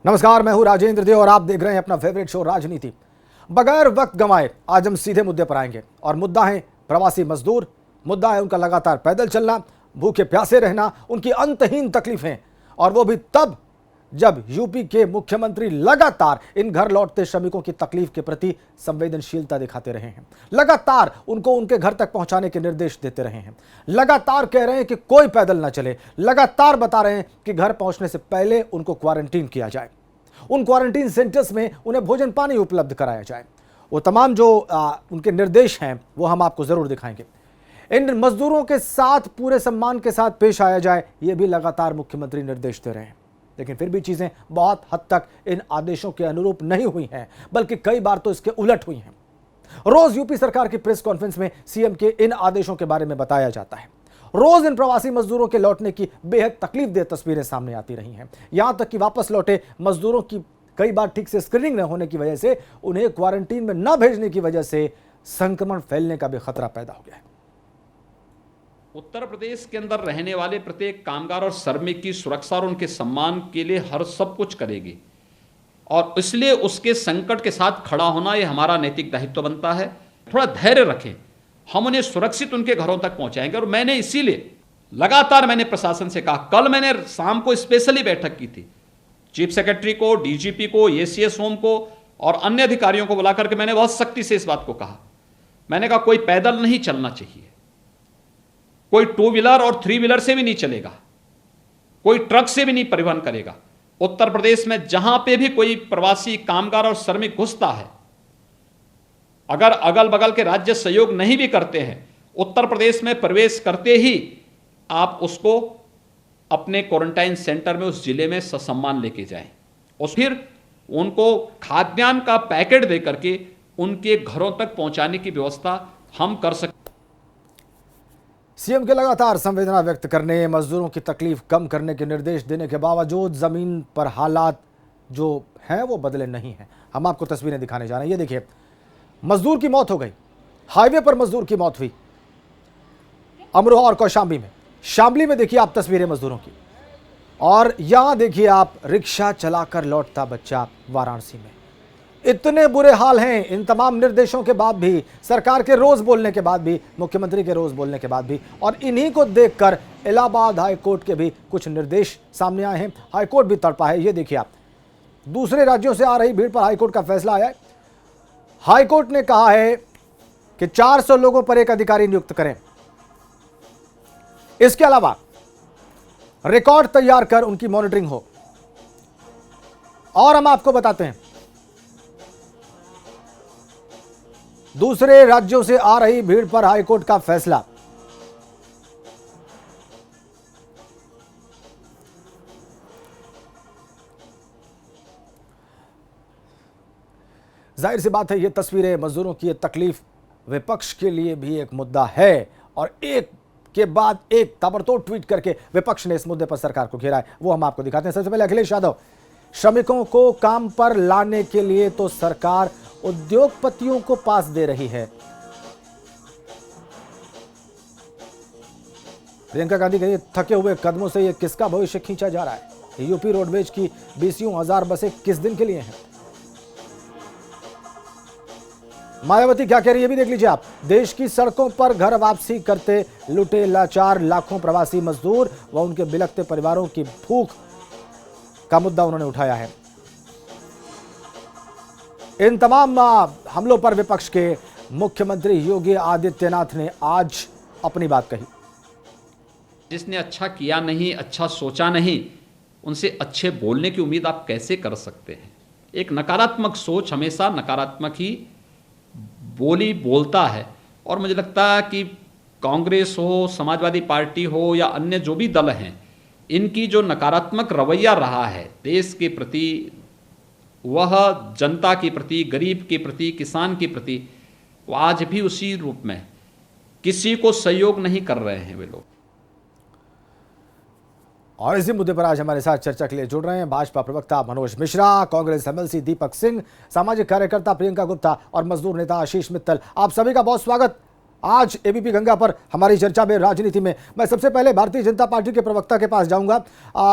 नमस्कार, मैं हूं राजेंद्र देव और आप देख रहे हैं अपना फेवरेट शो राजनीति। बगैर वक्त गंवाए आज हम सीधे मुद्दे पर आएंगे और मुद्दा है प्रवासी मजदूर। मुद्दा है उनका लगातार पैदल चलना, भूखे प्यासे रहना, उनकी अंतहीन तकलीफें, और वो भी तब जब यूपी के मुख्यमंत्री लगातार इन घर लौटते श्रमिकों की तकलीफ के प्रति संवेदनशीलता दिखाते रहे हैं। लगातार उनको उनके घर तक पहुंचाने के निर्देश देते रहे हैं। लगातार कह रहे हैं कि कोई पैदल ना चले। लगातार बता रहे हैं कि घर पहुंचने से पहले उनको क्वारंटीन किया जाए, उन क्वारंटीन सेंटर्स में उन्हें भोजन पानी उपलब्ध कराया जाए। वो तमाम जो उनके निर्देश हैं वो हम आपको जरूर दिखाएंगे। इन मजदूरों के साथ पूरे सम्मान के साथ पेश आया जाए, ये भी लगातार मुख्यमंत्री निर्देश दे रहे हैं। लेकिन फिर भी चीजें बहुत हद तक इन आदेशों के अनुरूप नहीं हुई हैं, बल्कि कई बार तो इसके उलट हुई हैं। रोज यूपी सरकार की प्रेस कॉन्फ्रेंस में सीएम के इन आदेशों के बारे में बताया जाता है। रोज इन प्रवासी मजदूरों के लौटने की बेहद तकलीफदेह तस्वीरें सामने आती रही हैं। यहां तक कि वापस लौटे मजदूरों की कई बार ठीक से स्क्रीनिंग न होने की वजह से, उन्हें क्वारंटीन में न भेजने की वजह से संक्रमण फैलने का भी खतरा पैदा हो गया है। उत्तर प्रदेश के अंदर रहने वाले प्रत्येक कामगार और श्रमिक की सुरक्षा और उनके सम्मान के लिए हर सब कुछ करेगी, और इसलिए उसके संकट के साथ खड़ा होना ये हमारा नैतिक दायित्व बनता है। थोड़ा धैर्य रखें, हम उन्हें सुरक्षित उनके घरों तक पहुंचाएंगे। और मैंने इसीलिए लगातार मैंने प्रशासन से कहा, कल मैंने शाम को स्पेशली बैठक की थी, चीफ सेक्रेटरी को, डीजीपी को, एसीएस होम को और अन्य अधिकारियों को बुला करके मैंने बहुत सख्ती से इस बात को कहा। मैंने कहा कोई पैदल नहीं चलना चाहिए, कोई टू व्हीलर और थ्री व्हीलर से भी नहीं चलेगा, कोई ट्रक से भी नहीं परिवहन करेगा। उत्तर प्रदेश में जहां पे भी कोई प्रवासी कामगार और श्रमिक घुसता है, अगर अगल बगल के राज्य सहयोग नहीं भी करते हैं, उत्तर प्रदेश में प्रवेश करते ही आप उसको अपने क्वारंटाइन सेंटर में उस जिले में ससम्मान लेके जाएं और फिर उनको खाद्यान्न का पैकेट दे करके उनके घरों तक पहुंचाने की व्यवस्था हम कर सकते। सीएम के लगातार संवेदना व्यक्त करने, मजदूरों की तकलीफ कम करने के निर्देश देने के बावजूद जमीन पर हालात जो हैं वो बदले नहीं हैं। हम आपको तस्वीरें दिखाने जा रहे हैं। ये देखिए, मजदूर की मौत हो गई, हाईवे पर मजदूर की मौत हुई अमरोहा और कौशाम्बी में। शामली में देखिए आप तस्वीरें मजदूरों की, और यहां देखिए आप रिक्शा चलाकर लौटता बच्चा वाराणसी में। इतने बुरे हाल हैं इन तमाम निर्देशों के बाद भी, सरकार के रोज बोलने के बाद भी, मुख्यमंत्री के रोज बोलने के बाद भी, और इन्हीं को देखकर इलाहाबाद हाईकोर्ट के भी कुछ निर्देश सामने आए हैं। हाईकोर्ट भी तड़पा है। ये देखिए आप, दूसरे राज्यों से आ रही भीड़ पर हाईकोर्ट का फैसला आया है। हाईकोर्ट ने कहा है कि 400 लोगों पर एक अधिकारी नियुक्त करें। इसके अलावा रिकॉर्ड तैयार कर उनकी मॉनिटरिंग हो। और हम आपको बताते हैं, दूसरे राज्यों से आ रही भीड़ पर हाईकोर्ट का फैसला। जाहिर सी बात है, ये तस्वीरें, मजदूरों की ये तकलीफ विपक्ष के लिए भी एक मुद्दा है, और एक के बाद एक ताबड़तोड़ ट्वीट करके विपक्ष ने इस मुद्दे पर सरकार को घेरा है। वो हम आपको दिखाते हैं। सबसे पहले अखिलेश यादव, श्रमिकों को काम पर लाने के लिए तो सरकार उद्योगपतियों को पास दे रही है। प्रियंका गांधी कहिए, थके हुए कदमों से ये किसका भविष्य खींचा जा रहा है? यूपी रोडवेज की 20,000 बसें किस दिन के लिए हैं? मायावती क्या कह रही है भी देख लीजिए आप। देश की सड़कों पर घर वापसी करते लुटे लाचार लाखों प्रवासी मजदूर व उनके बिलखते परिवारों की भूख का मुद्दा उन्होंने उठाया है। इन तमाम हमलों पर विपक्ष के मुख्यमंत्री योगी आदित्यनाथ ने आज अपनी बात कही। जिसने अच्छा किया नहीं, अच्छा सोचा नहीं, उनसे अच्छे बोलने की उम्मीद आप कैसे कर सकते हैं? एक नकारात्मक सोच हमेशा नकारात्मक ही बोलता है। और मुझे लगता है कि कांग्रेस हो, समाजवादी पार्टी हो या अन्य जो भी दल हैं, इनकी जो नकारात्मक रवैया रहा है देश के प्रति, वह जनता के प्रति, गरीब के प्रति, किसान के प्रति, वो आज भी उसी रूप में, किसी को सहयोग नहीं कर रहे हैं वे लोग। और इसी मुद्दे पर आज हमारे साथ चर्चा के लिए जुड़ रहे हैं भाजपा प्रवक्ता मनोज मिश्रा, कांग्रेस एमएलसी दीपक सिंह, सामाजिक कार्यकर्ता प्रियंका गुप्ता और मजदूर नेता आशीष मित्तल। आप सभी का बहुत स्वागत। आज एबीपी गंगा पर हमारी चर्चा में राजनीति में मैं सबसे पहले भारतीय जनता पार्टी के प्रवक्ता के पास जाऊंगा।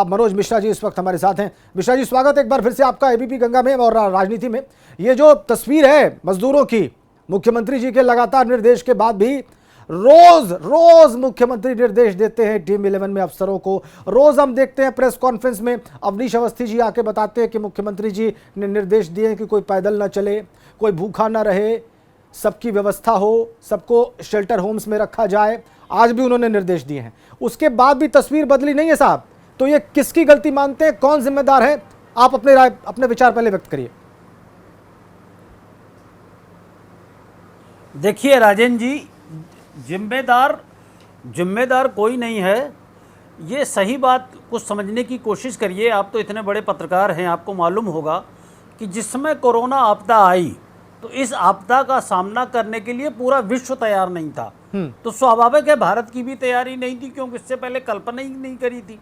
मनोज मिश्रा जी इस वक्त हमारे साथ हैं। मिश्रा जी, स्वागत एक बार फिर से आपका एबीपी गंगा में और राजनीति में। ये जो तस्वीर है मजदूरों की, मुख्यमंत्री जी के लगातार निर्देश के बाद भी रोज रोज मुख्यमंत्री निर्देश देते हैं टीम 11 में अफसरों को। रोज हम देखते हैं प्रेस कॉन्फ्रेंस में अवनीश अवस्थी जी आके बताते हैं कि मुख्यमंत्री जी ने निर्देश दिए हैं कि कोई पैदल ना चले, कोई भूखा ना रहे, सबकी व्यवस्था हो, सबको शेल्टर होम्स में रखा जाए। आज भी उन्होंने निर्देश दिए हैं, उसके बाद भी तस्वीर बदली नहीं है साहब। तो ये किसकी गलती मानते हैं, कौन जिम्मेदार है? आप अपने राय, अपने विचार पहले व्यक्त करिए। देखिए राजेंद्र जी, जिम्मेदार कोई नहीं है। ये सही बात कुछ समझने की कोशिश करिए। आप तो इतने बड़े पत्रकार हैं, आपको मालूम होगा कि जिस समय कोरोना आपदा आई तो इस आपदा का सामना करने के लिए पूरा विश्व तैयार नहीं था। तो स्वाभाविक है भारत की भी तैयारी नहीं थी, क्योंकि इससे पहले कल्पना ही नहीं करी थी।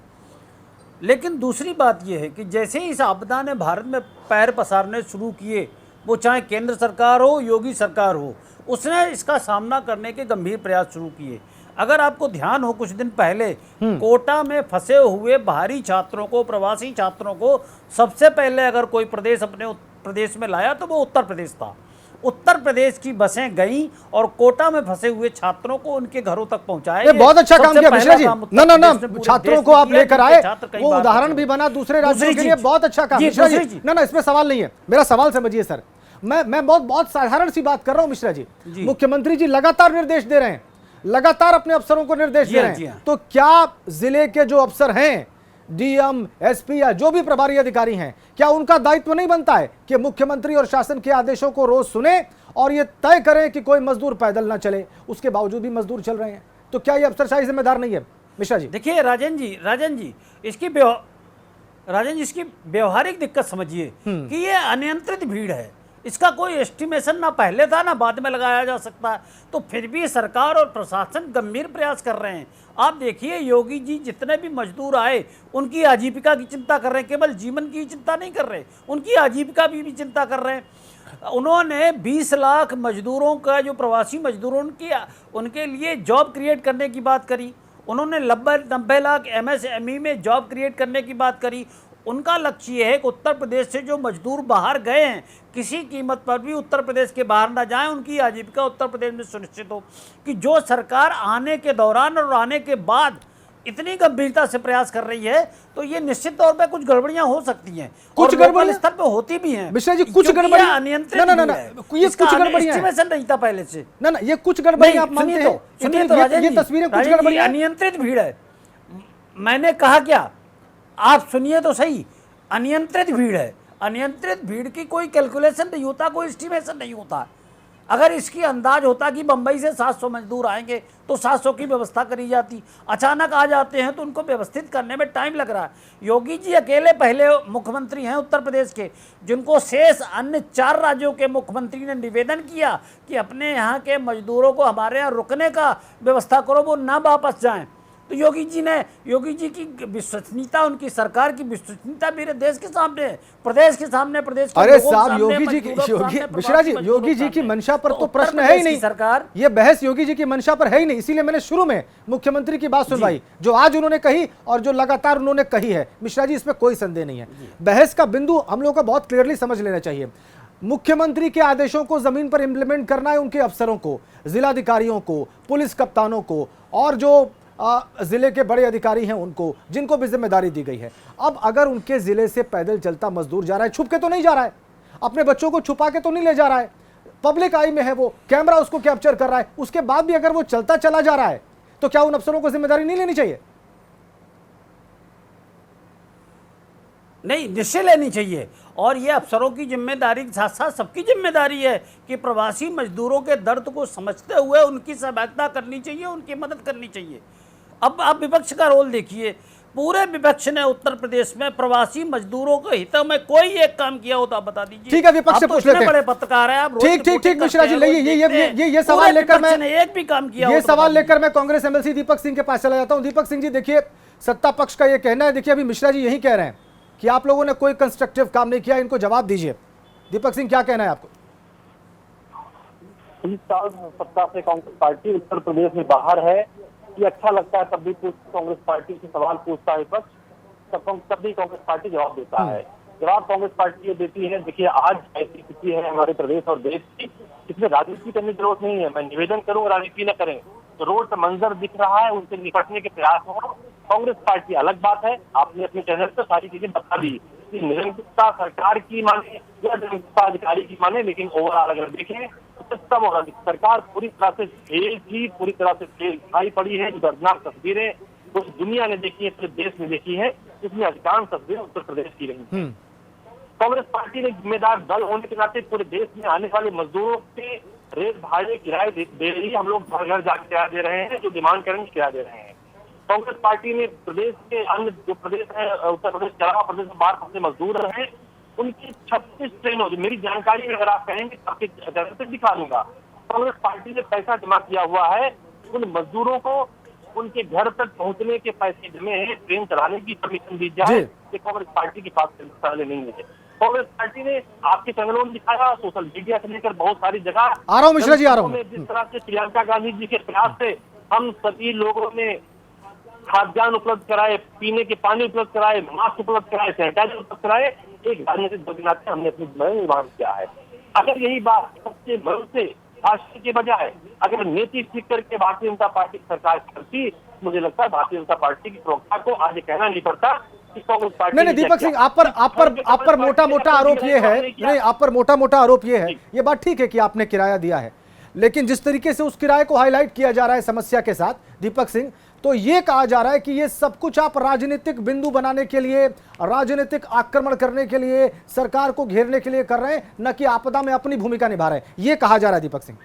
लेकिन दूसरी बात यह है कि जैसे ही इस आपदा ने भारत में पैर पसारने शुरू किए, वो चाहे केंद्र सरकार हो, योगी सरकार हो, उसने इसका सामना करने के गंभीर प्रयास शुरू किए। अगर आपको ध्यान हो, कुछ दिन पहले कोटा में फंसे हुए बाहरी छात्रों को, प्रवासी छात्रों को सबसे पहले अगर कोई प्रदेश अपने प्रदेश में लाया तो वो उत्तर प्रदेश था। उत्तर प्रदेश की बसें गईं और कोटा में फंसे हुए छात्रों को उनके घरों तक पहुंचाए। बहुत अच्छा काम किया मिश्रा जी। ना छात्रों को आप लेकर आए, वो उदाहरण भी बना दूसरे राज्यों के लिए। बहुत अच्छा काम मिश्रा जी। ना इसमें सवाल नहीं है, मेरा सवाल समझिए सर। मैं बहुत साधारण सी बात कर रहा हूं मिश्रा जी। मुख्यमंत्री जी लगातार निर्देश दे रहे हैं, लगातार अपने अफसरों को निर्देश दे रहे हैं। तो क्या जिले के जो अफसर हैं, डीएम, एसपी या जो भी प्रभारी अधिकारी हैं, क्या उनका दायित्व नहीं बनता है कि मुख्यमंत्री और शासन के आदेशों को रोज सुने और ये तय करें कि कोई मजदूर पैदल ना चले? उसके बावजूद भी मजदूर चल रहे हैं। तो क्या ये अफसरशाही जिम्मेदार नहीं है मिश्रा जी? देखिए राजन जी, इसकी व्यवहारिक दिक्कत समझिए कि ये अनियंत्रित भीड़ है। इसका कोई एस्टिमेशन ना पहले था ना बाद में लगाया जा सकता है। तो फिर भी सरकार और प्रशासन गंभीर प्रयास कर रहे हैं। आप देखिए, योगी जी जितने भी मजदूर आए उनकी आजीविका की चिंता कर रहे हैं, केवल जीवन की चिंता नहीं कर रहे, उनकी आजीविका भी चिंता कर रहे हैं। उन्होंने 20 लाख मजदूरों का, जो प्रवासी मजदूरों की, उनके लिए जॉब क्रिएट करने की बात करी। उन्होंने 90 लाख MSME में जॉब क्रिएट करने की बात करी। उनका लक्ष्य ये है कि उत्तर प्रदेश से जो मजदूर बाहर गए हैं, किसी कीमत पर भी उत्तर प्रदेश के बाहर ना जाएं, उनकी आजीविका उत्तर प्रदेश में सुनिश्चित हो। कि जो सरकार आने के दौरान और आने के बाद इतनी गंभीरता से प्रयास कर रही है, तो ये निश्चित तौर पे कुछ गड़बड़ियां हो सकती हैं, कुछ गड़बड़ी स्तर पे होती भी हैं। मिश्रा जी, कुछ गड़बड़ियां अनियंत्रित, ये कुछ गड़बड़ियां एस्टिमेशन नहीं था पहले से। ना ये कुछ गड़बड़ियां आप मानते हो? ये तस्वीरें कुछ गड़बड़ियां, अनियंत्रित भीड़ है। मैंने कहा क्या, आप सुनिए तो सही, अनियंत्रित भीड़ है। अनियंत्रित भीड़ की कोई कैलकुलेशन नहीं होता, कोई एस्टिमेशन नहीं होता। अगर इसकी अंदाज होता कि बंबई से 700 मजदूर आएंगे तो 700 की व्यवस्था करी जाती। अचानक आ जाते हैं तो उनको व्यवस्थित करने में टाइम लग रहा है। योगी जी अकेले पहले मुख्यमंत्री हैं उत्तर प्रदेश के, जिनको शेष अन्य 4 राज्यों के मुख्यमंत्री ने निवेदन किया कि अपने यहाँ के मजदूरों को हमारे यहाँ रुकने का व्यवस्था करो, वो ना वापस जाएं। तो योगी जी की विश्वसनीयता, उनकी सरकार की विश्वसनीयता मेरे देश के सामने, प्रदेश के सामने, प्रदेश के अरे साहब, योगी मिश्रा जी, योगी जी की मंशा पर तो प्रश्न है ही नहीं। सरकार, ये बहस योगी जी की मंशा पर है ही नहीं। इसीलिए मैंने शुरू में मुख्यमंत्री की बात सुनवाई, जो आज उन्होंने कही और जो लगातार उन्होंने कही है। मिश्रा जी, इसमें कोई संदेह नहीं है। बहस का बिंदु हम लोगों को बहुत क्लियरली समझ लेना चाहिए। मुख्यमंत्री के आदेशों को जमीन पर इंप्लीमेंट करना है उनके अफसरों को, जिलाधिकारियों को, पुलिस कप्तानों को और जो जिले के बड़े अधिकारी हैं उनको, जिनको भी जिम्मेदारी दी गई है। अब अगर उनके जिले से पैदल चलता मजदूर जा रहा है, छुप के तो नहीं जा रहा है, अपने बच्चों को छुपा के तो नहीं ले जा रहा है, पब्लिक आई में है, वो कैमरा उसको कैप्चर कर रहा है, उसके बाद भी अगर वो चलता चला जा रहा है, तो क्या उन अफसरों को जिम्मेदारी नहीं लेनी चाहिए? नहीं, निश्चय लेनी चाहिए। और ये अफसरों की जिम्मेदारी के साथ साथ सबकी जिम्मेदारी है कि प्रवासी मजदूरों के दर्द को समझते हुए उनकी सहभागिता करनी चाहिए, उनकी मदद करनी चाहिए। अब आप विपक्ष का रोल देखिए, पूरे विपक्ष ने उत्तर प्रदेश में प्रवासी मजदूरों के हितों में कोई एक काम किया हो तो आप बता दीजिए। ठीक है, विपक्ष से पूछ लेते हैं। बड़े पत्रकार हैं आप। ठीक मिश्रा जी, ये सवाल लेकर मैं एक भी काम किया, ये सवाल लेकर मैं कांग्रेस एमएलसी दीपक सिंह के पास चला जाता हूं। दीपक सिंह जी, देखिए, सत्ता पक्ष का ये कहना है, देखिए अभी मिश्रा जी यही कह रहे हैं कि आप लोगों ने कोई कंस्ट्रक्टिव काम नहीं किया, इनको जवाब दीजिए। दीपक सिंह, क्या कहना है आपको? 30 साल सत्ता से कांग्रेस पार्टी उत्तर प्रदेश में बाहर है। ये अच्छा लगता है, तब भी कांग्रेस पार्टी से सवाल पूछता है विपक्ष, तब भी कांग्रेस पार्टी जवाब देता है। जवाब कांग्रेस पार्टी ये देती है, देखिए आज ऐसी स्थिति है हमारे प्रदेश और देश की, इसमें राजनीति करने की जरूरत नहीं है। मैं निवेदन करूँ राजनीति न करें, तो रोड पर मंजर दिख रहा है, उनसे निपटने के प्रयास हो। कांग्रेस पार्टी अलग बात है, आपने अपने चैनल पर सारी चीजें बता दी कि निरंकुशता सरकार की माने या निरंकुशता अधिकारी की माने, लेकिन ओवरऑल अगर देखें तो सब और सरकार पूरी तरह से फेल थी, पूरी तरह से फेल दिखाई पड़ी है। दर्दनाक तस्वीरें तो दुनिया ने देखी है, पूरे देश में देखी है, इसमें अधिकांश तस्वीरें उत्तर प्रदेश की रही। कांग्रेस पार्टी ने जिम्मेदार दल होने के नाते पूरे देश में आने वाले मजदूरों के रेट भाड़े किराए दे रही है। हम लोग घर घर जाकर किराया दे रहे हैं, जो डिमांड करेंगे किराया दे रहे हैं। कांग्रेस पार्टी ने प्रदेश के अन्य जो प्रदेश है, उत्तर प्रदेश के अलावा प्रदेश में बाहर फंसे मजदूर हैं, उनकी 36 ट्रेनों, मेरी जानकारी में अगर आप कहेंगे तो आपके चैनल पे दिखा दूंगा। कांग्रेस पार्टी ने पैसा जमा किया हुआ है, उन मजदूरों को उनके घर तक पहुंचने के पैसे जमे हैं, ट्रेन चलाने की परमिशन दी जाए, ये कांग्रेस पार्टी के पास पहले नहीं है। कांग्रेस पार्टी ने आपके चैनलों में दिखाया, सोशल मीडिया से लेकर बहुत सारी जगह आ रहा हूं मिश्रा जी, आ रहा हूं। जिस तरह से प्रियंका गांधी जी के प्रयास से हम सभी लोगों ने खाद्यान्न उपलब्ध कराए, पीने के पानी उपलब्ध कराए, मास्क उपलब्ध कराए, सैनिटाइजर उपलब्ध कराए, एक राजनीतिक दल के नाते हमने अपनी जिम्मेदारी निर्वहन किया है। अगर यही बात सच्चे मन से भाषण के बजाय अगर नीति ठीक करके भारतीय जनता पार्टी की सरकार करती, मुझे लगता है भारतीय जनता पार्टी की प्रवक्ता को आज कहना नहीं पड़ता कि कांग्रेस पार्टी। नहीं दीपक सिंह, आप पर मोटा मोटा आरोप ये है, नहीं आप पर मोटा मोटा आरोप ये है, ये बात ठीक है कि आपने किराया दिया है, लेकिन जिस तरीके से उस किराए को हाईलाइट किया जा रहा है समस्या के साथ दीपक सिंह, तो ये कहा जा रहा है कि ये सब कुछ आप राजनीतिक बिंदु बनाने के लिए, राजनीतिक आक्रमण करने के लिए, सरकार को घेरने के लिए कर रहे हैं, न कि आपदा में अपनी भूमिका निभा रहे हैं, ये कहा जा रहा है दीपक सिंह।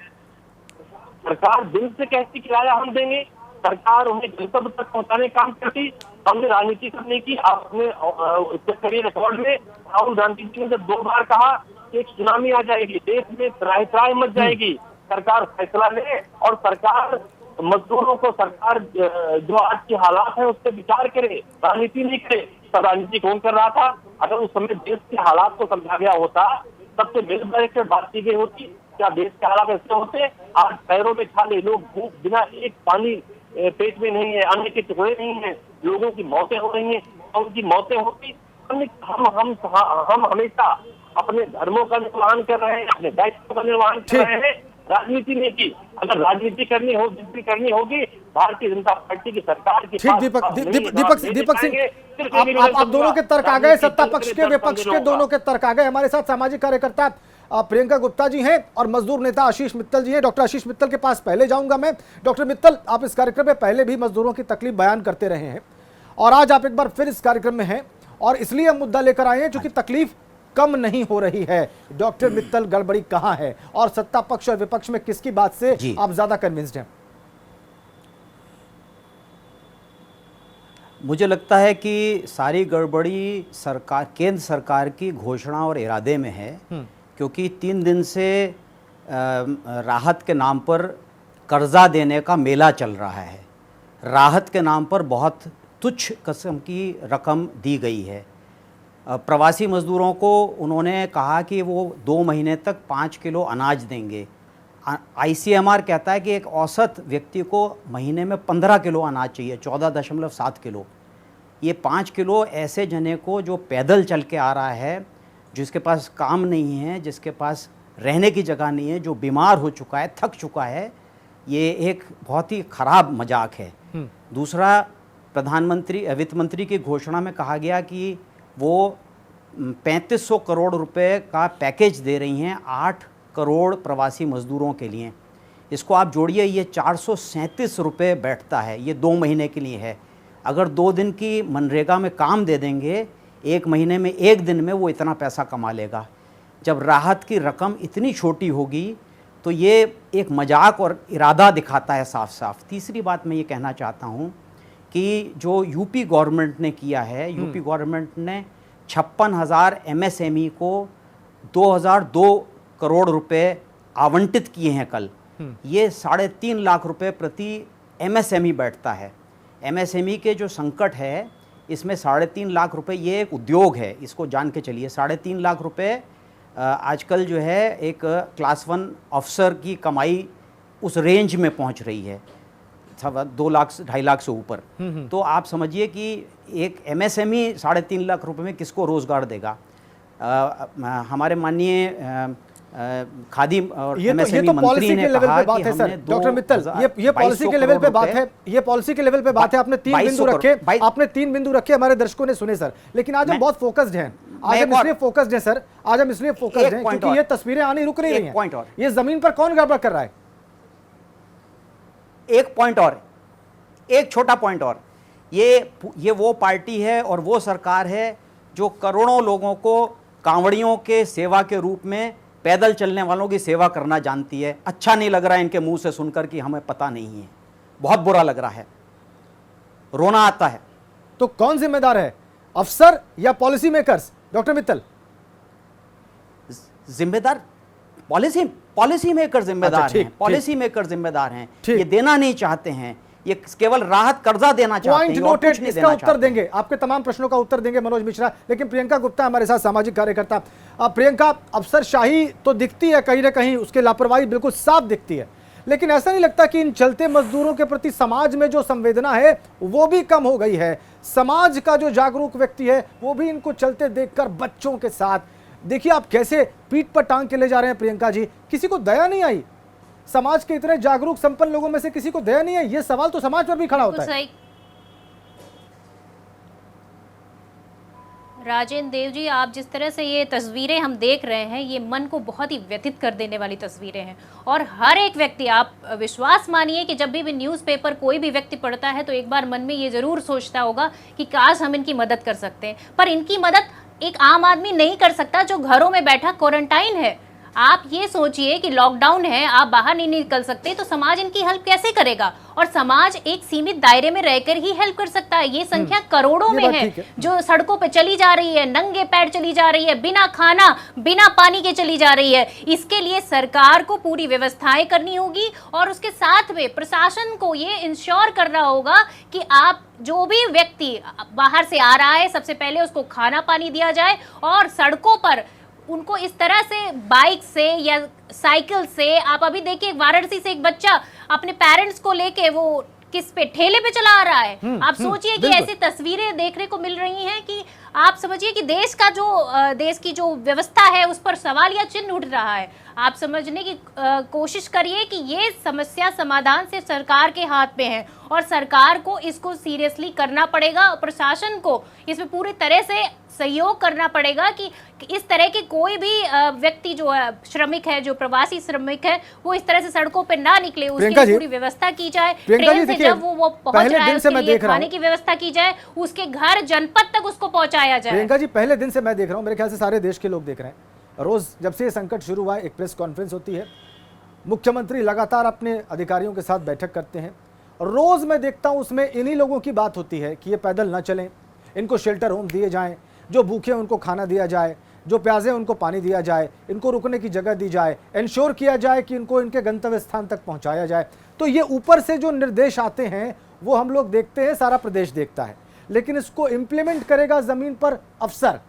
सरकार दिल से कहती किराया हम देंगे, सरकार उन्हें गंतव्य तक पहुंचाने का काम करती, हमने राजनीति करने की। आपने करिए रिकॉर्ड में राहुल गांधी जी ने 2 बार कहा कि एक सुनामी आ जाएगी, देश में त्राही मच जाएगी, सरकार फैसला ले और सरकार मजदूरों को, सरकार जो आज के हालात है उस पर विचार करे, राजनीति नहीं करे। तब राजनीति कौन कर रहा था? अगर उस समय देश के हालात को समझा गया होता, तब से मिल बैठ कर बात की गई होती, क्या देश के हालात ऐसे होते? आज पैरों में छाले, लोग भूख, बिना एक पानी पेट में नहीं है, अन्न के टुकड़े नहीं है, लोगों की मौतें हो रही हैं, उनकी मौतें होती। हम हमेशा अपने धर्मों का निर्वहन कर रहे हैं, अपने दायित्व का निर्वहन कर रहे हैं, राजनीति नहीं की। अगर राजनीति करनी हो, जितनी करनी होगी भारतीय जनता पार्टी की सरकार की। ठीक दीपक सिंह, आप दोनों के तर्क आ गए, सत्ता पक्ष के विपक्ष के दोनों के तर्क आ गए। हमारे साथ सामाजिक कार्यकर्ता प्रियंका गुप्ता जी हैं और मजदूर नेता आशीष मित्तल जी हैं। डॉक्टर आशीष मित्तल के पास पहले जाऊंगा मैं। डॉक्टर मित्तल, आप इस कार्यक्रम में पहले भी मजदूरों की तकलीफ बयान करते रहे हैं और आज आप एक बार फिर इस कार्यक्रम में हैं और इसलिए हम मुद्दा लेकर आए हैं क्योंकि तकलीफ कम नहीं हो रही है। डॉक्टर मित्तल, गड़बड़ी कहां है और सत्ता पक्ष और विपक्ष में किसकी बात से आप ज्यादा कन्विंस्ड हैं? मुझे लगता है कि सारी गड़बड़ी सरकार, केंद्र सरकार की घोषणा और इरादे में है, क्योंकि 3 दिन से राहत के नाम पर कर्जा देने का मेला चल रहा है। राहत के नाम पर बहुत तुच्छ किस्म की रकम दी गई है। प्रवासी मज़दूरों को उन्होंने कहा कि वो 2 महीने तक 5 किलो अनाज देंगे। ICMR कहता है कि एक औसत व्यक्ति को महीने में 15 किलो अनाज चाहिए, 14.7 किलो। ये 5 किलो ऐसे जने को जो पैदल चल के आ रहा है, जिसके पास काम नहीं है, जिसके पास रहने की जगह नहीं है, जो बीमार हो चुका है, थक चुका है, ये एक बहुत ही ख़राब मजाक है। दूसरा, प्रधानमंत्री वित्त मंत्री की घोषणा में कहा गया कि वो 3500 करोड़ रुपए का पैकेज दे रही हैं 8 करोड़ प्रवासी मज़दूरों के लिए। इसको आप जोड़िए, ये 437 रुपये बैठता है, ये 2 महीने के लिए है। अगर 2 दिन की मनरेगा में काम दे देंगे, 1 महीने में 1 दिन में वो इतना पैसा कमा लेगा। जब राहत की रकम इतनी छोटी होगी तो ये एक मजाक और इरादा दिखाता है साफ साफ। तीसरी बात मैं ये कहना चाहता हूँ कि जो यूपी गवर्नमेंट ने किया है, यूपी गवर्नमेंट ने 56,000 MSME को 2002 करोड़ रुपए आवंटित किए हैं कल। ये 3.5 लाख रुपए प्रति MSME बैठता है। MSME के जो संकट है, इसमें 3.5 लाख रुपए, ये एक उद्योग है, इसको जान के चलिए। 3.5 लाख रुपए आजकल जो है एक क्लास 1 अफसर की कमाई उस रेंज में पहुंच रही है, 2 लाख 2.5 लाख से ऊपर। तो आप समझिए कि एक MSME 3.5 लाख रुपए में किसको रोजगार देगा। हमारे माननीय खादी और MSME मंत्री ने कहा कि हमने डॉक्टर मित्तल, ये पॉलिसी के लेवल पे बात है, ये पॉलिसी के लेवल पे बात है। आपने 3 बिंदु रखे, हमारे दर्शकों ने सुने सर, लेकिन आज हम बहुत फोकस्ड हैं। आज हम इसलिए फोकस्ड हैं सर, आज हम इसलिए फोकस्ड हैं क्योंकि ये तस्वीरें आनी रुक नहीं रही हैं। ये जमीन पर कौन गड़बड़ कर रहा है? एक पॉइंट और, एक छोटा पॉइंट और, ये वो पार्टी है और वो सरकार है जो करोड़ों लोगों को कांवड़ियों के सेवा के रूप में, पैदल चलने वालों की सेवा करना जानती है। अच्छा नहीं लग रहा है इनके मुंह से सुनकर कि हमें पता नहीं है, बहुत बुरा लग रहा है, रोना आता है। तो कौन जिम्मेदार है, अफसर या पॉलिसी मेकर्स? डॉक्टर मित्तल, जिम्मेदार पॉलिसी मेकर जिम्मेदार हैं, पॉलिसी मेकर जिम्मेदार हैं। ये देना नहीं चाहते हैं, ये केवल राहत कर्जा देना चाहते हैं और कुछ नहीं देना चाहते। उत्तर देंगे, आपके तमाम प्रश्नों का उत्तर देंगे मनोज मिश्रा, लेकिन प्रियंका गुप्ता हमारे साथ सामाजिक कार्यकर्ता। प्रियंका, अफसरशाही तो दिखती है कहीं ना कहीं, उसकी लापरवाही बिल्कुल साफ दिखती है, लेकिन ऐसा नहीं लगता कि इन चलते मजदूरों के प्रति समाज में जो संवेदना है वो भी कम हो गई है? समाज का जो जागरूक व्यक्ति है वो भी इनको चलते देखकर बच्चों के साथ, देखिए आप कैसे पीठ पर टांग के ले जा रहे हैं। प्रियंका जी, किसी को दया नहीं आई? समाज के इतने जागरूक संपन्न लोगों में से किसी को दया नहीं आई? ये सवाल तो समाज पर भी खड़ा होता है। राजेंद्र देव जी, आप जिस तरह से ये तस्वीरें हम देख रहे हैं, ये मन को बहुत ही व्यथित कर देने वाली तस्वीरें हैं। और हर एक व्यक्ति, आप विश्वास मानिए कि जब भी न्यूज़पेपर कोई भी व्यक्ति पढ़ता है तो एक बार मन में ये ज़रूर सोचता होगा कि काश हम इनकी मदद कर सकते हैं। पर इनकी मदद एक आम आदमी नहीं कर सकता जो घरों में बैठा क्वारंटाइन है। आप ये सोचिए कि लॉकडाउन है, आप बाहर नहीं निकल सकते, तो समाज इनकी हेल्प कैसे करेगा? और समाज एक सीमित दायरे में रहकर ही हेल्प कर सकता है। ये संख्या करोड़ों में है जो सड़कों पे चली जा रही है, नंगे पैर चली जा रही है, बिना खाना बिना पानी के चली जा रही है। इसके लिए सरकार को पूरी व्यवस्थाएं करनी होगी और उसके साथ में प्रशासन को ये इंश्योर करना होगा कि आप जो भी व्यक्ति बाहर से आ रहा है, सबसे पहले उसको खाना पानी दिया जाए और सड़कों पर उनको इस तरह से बाइक से या साइकिल से, आप अभी देखिए वाराणसी से एक बच्चा अपने पेरेंट्स को लेके वो किस पे, ठेले पे चला आ रहा है। आप सोचिए कि ऐसी तस्वीरें देखने को मिल रही हैं कि आप समझिए कि देश की जो व्यवस्था है उस पर सवाल या चिन्ह उठ रहा है। आप समझने की कोशिश करिए कि ये समस्या समाधान सिर्फ सरकार के हाथ में है और सरकार को इसको सीरियसली करना पड़ेगा और प्रशासन को इसमें पूरी तरह से सहयोग करना पड़ेगा कि इस तरह के कोई भी व्यक्ति जो है, श्रमिक है, जो प्रवासी श्रमिक है, वो इस तरह से सड़कों पे ना निकले, उसकी पूरी व्यवस्था की जाए। ट्रेन से जब वो पहुंच रहा है उसके लिए खाने की व्यवस्था की जाए, उसके घर जनपद तक उसको पहुंचाया जाए। प्रियंका जी, पहले दिन से मैं देख रहा हूं, मेरे ख्याल से सारे देश के लोग देख रहे हैं, रोज जब से ये संकट शुरू हुआ है एक प्रेस कॉन्फ्रेंस होती है, मुख्यमंत्री लगातार अपने अधिकारियों के साथ बैठक करते हैं, रोज मैं देखता हूं उसमें इन्हीं लोगों की बात होती है कि ये पैदल ना चलें, इनको शेल्टर होम दिए जाएं, जो भूखे हैं उनको खाना दिया जाए, जो प्यासे हैं उनको पानी दिया जाए, इनको रुकने की जगह दी जाए, इंश्योर किया जाए कि इनको इनके गंतव्य स्थान तक पहुंचाया जाए। तो ये ऊपर से जो निर्देश आते हैं वो हम लोग देखते हैं, सारा प्रदेश देखता है, लेकिन इसको इम्प्लीमेंट करेगा जमीन पर अफसर,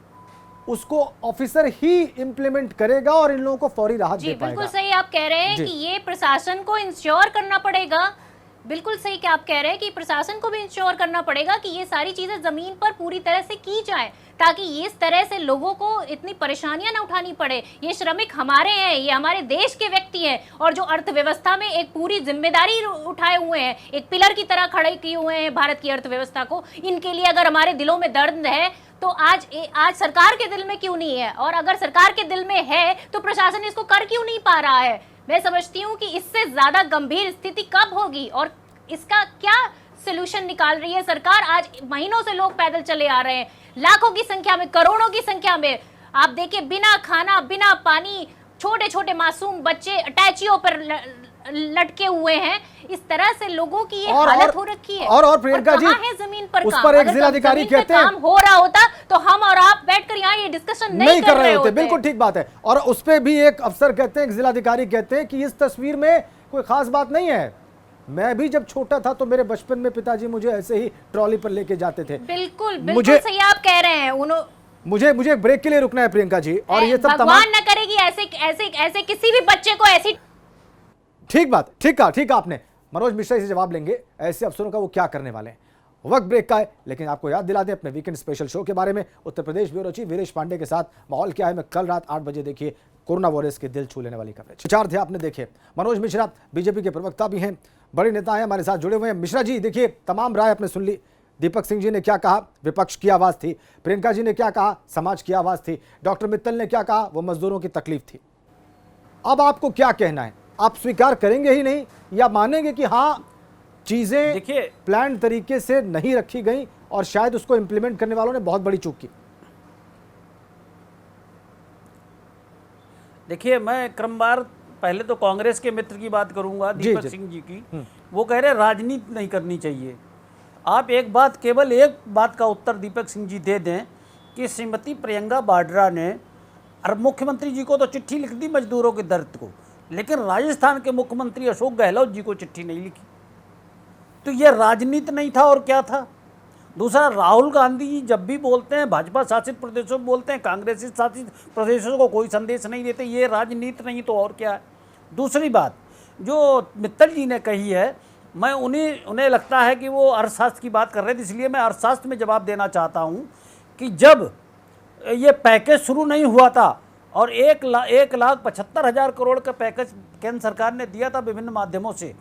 उसको ऑफिसर ही इम्प्लीमेंट करेगा और इन लोगों को फौरी राहत दे पाएगा। बिल्कुल सही आप कह रहे हैं कि ये प्रशासन को इंश्योर करना पड़ेगा। बिल्कुल सही कि आप कह रहे हैं कि प्रशासन को भी इंश्योर करना पड़ेगा कि ये सारी चीजें जमीन पर पूरी तरह से की जाए, ताकि इस तरह से लोगों को इतनी परेशानियां ना उठानी पड़े। ये श्रमिक हमारे हैं, ये हमारे देश के व्यक्ति हैं और जो अर्थव्यवस्था में एक पूरी जिम्मेदारी उठाए हुए हैं, एक पिलर की तरह खड़े किए हुए हैं भारत की अर्थव्यवस्था को। इनके लिए अगर हमारे दिलों में दर्द है तो आज सरकार के दिल में क्यों नहीं है? और अगर सरकार के दिल में है तो प्रशासन इसको कर क्यों नहीं पा रहा है? मैं समझती हूँ कि इससे ज्यादा गंभीर स्थिति कब होगी और इसका क्या सोल्यूशन निकाल रही है सरकार? आज महीनों से लोग पैदल चले आ रहे हैं, लाखों की संख्या में, करोड़ों की संख्या में। आप देखिए, बिना खाना बिना पानी, छोटे छोटे मासूम बच्चे अटैचियों पर लटके हुए हैं। इस तरह से लोगों की ये हालत हो रखी है। और प्रियंका जी, है जमीन पर उस पर एक जिलाधिकारी कहते हैं काम हो रहा होता तो हम और आप बैठकर यहाँ ये डिस्कशन नहीं कर रहे होते। बिल्कुल ठीक बात है। और उस पर भी एक अफसर कहते हैं, जिलाधिकारी कहते हैं कि इस तस्वीर में कोई खास बात नहीं है। मैं भी जब छोटा था तो मेरे बचपन में पिताजी मुझे ऐसे ही ट्रॉली पर लेके जाते थे। बिल्कुल बिल्कुल सही आप कह रहे हैं। मुझे ब्रेक के लिए रुकना है प्रियंका जी, और ये सब तमाम भगवान न करेगी ऐसे ऐसे ऐसे किसी भी बच्चे को ऐसी। ठीक बात, ठीक कहा आपने। मनोज मिश्रा इसे जवाब लेंगे, ऐसे अफसरों का वो क्या करने वाले हैं। वक्त ब्रेक का है, लेकिन आपको याद दिला दें अपने वीकेंड स्पेशल शो के बारे में। उत्तर प्रदेश ब्यूरो चीफ वीरेश पांडे के साथ माहौल क्या है में कल रात 8 बजे देखिए कोरोना वॉरियर्स के दिल छू लेने वाली कवरेज। विचार थे आपने देखे। मनोज मिश्रा बीजेपी के प्रवक्ता भी हैं, बड़े नेता हैं, हमारे साथ जुड़े हुए हैं। मिश्रा जी देखिए, तमाम राय आपने सुन ली। दीपक सिंह जी ने क्या कहा, विपक्ष की आवाज थी। प्रियंका जी ने क्या कहा, समाज की आवाज थी। डॉक्टर मित्तल ने क्या कहा, वो मजदूरों की तकलीफ थी। अब आपको क्या कहना है, आप स्वीकार करेंगे ही नहीं या मानेंगे कि हाँ चीजें देखिए, प्लान तरीके से नहीं रखी गई और शायद उसको इंप्लीमेंट करने वालों ने बहुत बड़ी चूक की? देखिए, मैं क्रमवार पहले तो कांग्रेस के मित्र की बात करूंगा, दीपक सिंह जी की। वो कह रहे राजनीति नहीं करनी चाहिए। आप एक बात, केवल एक बात का उत्तर दीपक सिंह जी दे दें कि श्रीमती प्रियंका वाड्रा ने मुख्यमंत्री जी को तो चिट्ठी लिख दी मजदूरों के दर्द को, लेकिन राजस्थान के मुख्यमंत्री अशोक गहलोत जी को चिट्ठी नहीं लिखी। तो ये राजनीति नहीं था और क्या था? दूसरा, राहुल गांधी जी जब भी बोलते हैं भाजपा शासित प्रदेशों में बोलते हैं, कांग्रेस शासित प्रदेशों को कोई संदेश नहीं देते। ये राजनीति नहीं तो और क्या है? दूसरी बात जो मित्तल जी ने कही है, मैं उन्हें लगता है कि वो अर्थशास्त्र की बात कर रहे थे, इसलिए मैं अर्थशास्त्र में जवाब देना चाहता हूँ कि जब ये पैकेज शुरू नहीं हुआ था और 1,75,000 करोड़ का पैकेज केंद्र सरकार ने दिया था विभिन्न माध्यमों से,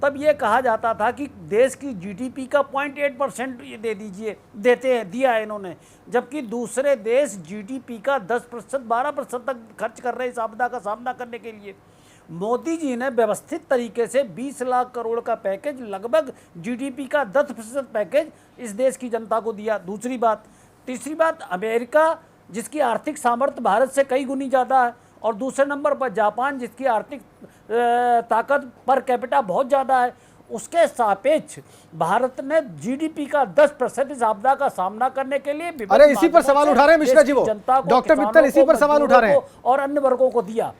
तब ये कहा जाता था कि देश की जीडीपी का 0.8% दे दीजिए, दिया है इन्होंने, जबकि दूसरे देश जीडीपी का 10%, 12% तक खर्च कर रहे हैं इस आपदा का सामना करने के लिए। मोदी जी ने व्यवस्थित तरीके से 20 लाख करोड़ का पैकेज, लगभग जीडीपी का 10% पैकेज इस देश की जनता को दिया। दूसरी बात, तीसरी बात, अमेरिका जिसकी आर्थिक सामर्थ्य भारत से कई गुनी ज़्यादा है, और दूसरे नंबर पर जापान जिसकी आर्थिक ताकत पर कैपिटा बहुत ज़्यादा है, उसके सापेक्ष भारत ने जीडीपी का 10% इस आपदा का सामना करने के लिए अरे इसी पर सवाल उठा रहे हैं मिश्रा जी, वो डॉक्टर मित्तल इसी पर सवाल उठा रहे हैं और अन्य वर्गों को दिया।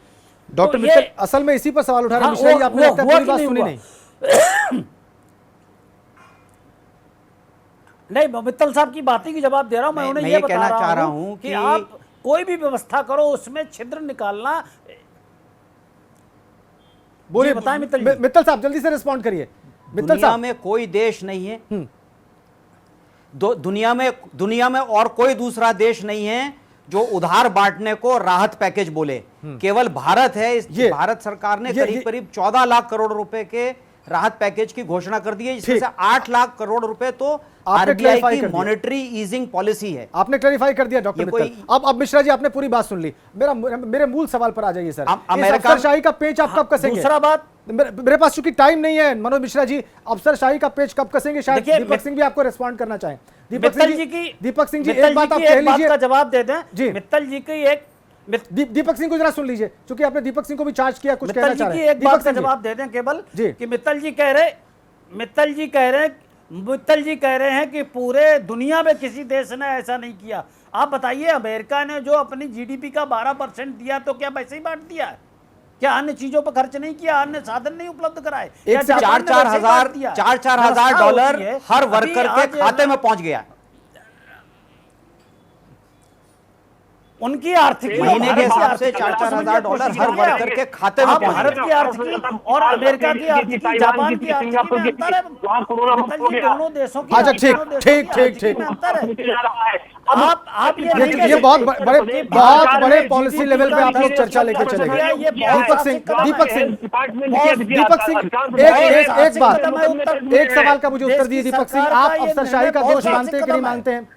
डॉक्टर मित्तल असल में इसी पर सवाल उठा रहे हैं मिश्रा जी, आपने पूरी बात सुनी नहीं। नहीं, मित्तल साहब की बातें की जवाब दे रहा हूं मैं। उन्हें ये कहना चाह रहा हूं कि आप कोई भी व्यवस्था करो उसमें छिद्र निकालना। बोलिए, बताएं मित्तल जी। मित्तल साहब जल्दी से रिस्पॉन्ड करिए। मित्तल दुनिया साहब, में कोई देश नहीं है, दुनिया में और कोई दूसरा देश नहीं है जो उधार बांटने को राहत पैकेज बोले। केवल भारत है। भारत सरकार ने करीब करीब 14 लाख करोड़ रुपए के राहत पैकेज की घोषणा कर दी है, जिसमें से 8 लाख करोड़ रुपए तो आरबीआई की मॉनेटरी ईजिंग पॉलिसी है। आपने क्लेरिफाई कर दिया डॉक्टर मित्तल। अब मिश्रा जी आपने पूरी बात सुन ली। मेरे मूल सवाल पर आ जाइए सर। अफसरशाही का पेच आप कब कसेंगे? दूसरा बात, मेरे पास चूंकि टाइम नहीं है मनोज मिश्रा जी, अफसरशाही का पेच कब कसेंगे? शायद दीपक सिंह भी आपको रिस्पॉन्ड करना चाहें। दीपक सिंह जी एक बात आप कह लीजिए का जवाब दे दें जी। मित्तल जी की एक दीपक सिंह को जरा सुन लीजिए, क्योंकि आपने दीपक सिंह को भी चार्ज किया, कुछ कहना चाह रहे हैं। एक बात का जवाब दे दें केवल कि मित्तल जी कह रहे हैं कि पूरे दुनिया में किसी देश ने ऐसा नहीं किया। आप बताइए, अमेरिका ने जो अपनी जीडीपी का 12% दिया तो क्या वैसे ही बांट दिया है? क्या अन्य चीजों पर खर्च नहीं किया, अन्य साधन नहीं उपलब्ध कराए? 4-4 हजार डॉलर हर वर्कर के खाते में पहुंच गया। उनकी आर्थिक महीने के हिसाब से 4-4 हजार डॉलर हर वर्कर के खाते में पहुंच भारत की आर्थिकी और अमेरिका की आर्थिकी, जापान की आर्थिकी में अंतर है। दोनों देशों की अच्छा, ठीक अंतर है। आप ये बहुत बड़े पॉलिसी लेवल पे आप लोग चर्चा लेके चले गए। दीपक सिंह एक बात, एक सवाल का मुझे उत्तर दिए दीपक सिंह, आप अफसरशाही का दोष मानते हैं कि नहीं मानते हैं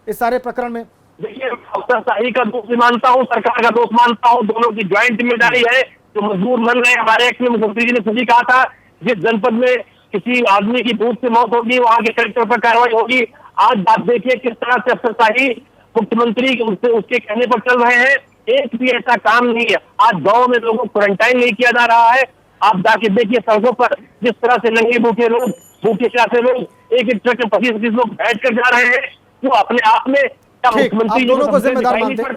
इस सारे प्रकरण में? देखिए, अफसरशाही का दोष भी मानता हूँ, सरकार का दोष मानता हूँ, दोनों की ज्वाइंट जिम्मेदारी है। जो मजदूर बन रहे हैं, हमारे एक्ट में मुख्यमंत्री जी ने सभी कहा था, जिस जनपद में किसी आदमी की भूख से मौत होगी वहां के कलेक्टर पर कार्रवाई होगी। आज बात देखिए किस तरह से अफसरशाही मुख्यमंत्री उसके कहने पर चल रहे हैं। एक भी ऐसा काम नहीं है। आज गाँव में लोगों को क्वारंटाइन नहीं किया जा रहा है। आप जाके देखिए सड़कों पर जिस तरह से नंगे भूखे लोग, भूखे प्यासे लोग, एक ट्रक में 25-25 लोग बैठ कर जा रहे हैं। वो अपने आप में मुख्यमंत्री दोनों को जिम्मेदार मानते हैं।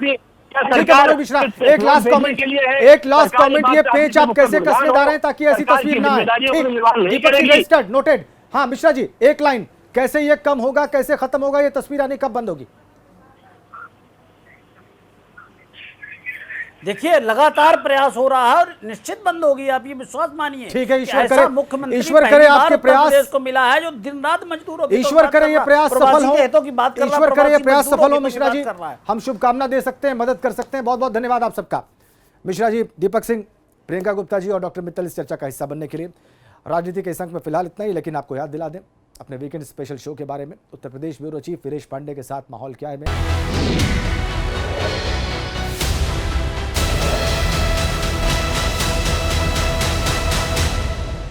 एक लास्ट कमेंट, ये पेच आप कैसे कसने जा रहे हैं ताकि ऐसी तस्वीर ना आए? Deepak Singh registered, noted. हाँ मिश्रा जी, एक लाइन, कैसे ये कम होगा, कैसे खत्म होगा, ये तस्वीर आनी कब बंद होगी? देखिए लगातार प्रयास हो रहा है और निश्चित बंद होगी, आप ये विश्वास मानिए। ठीक है, कि ईश्वर ऐसा करे, मुख्यमंत्री ईश्वर पहली करे बार आपके उत्तर प्रयास, प्रदेश को मिला है जो दिन रात मजदूरों की ईश्वर करे ये प्रयास सफल हो, हितों की बात कर रहा है, ईश्वर करे ये प्रवासी प्रयास मजदूरों सफल हो। की मिश्रा बात जी कर रहा है। हम शुभकामना दे सकते हैं, मदद कर सकते हैं। बहुत बहुत धन्यवाद आप सबका। मिश्रा जी, दीपक सिंह, प्रियंका गुप्ता जी और डॉक्टर मित्तल इस चर्चा का हिस्सा बनने के लिए। राजनीति के इस अंक में फिलहाल इतना ही, लेकिन आपको याद दिला दें अपने वीकेंड स्पेशल शो के बारे में। उत्तर प्रदेश ब्यूरो चीफ वीरेश पांडे के साथ माहौल क्या है में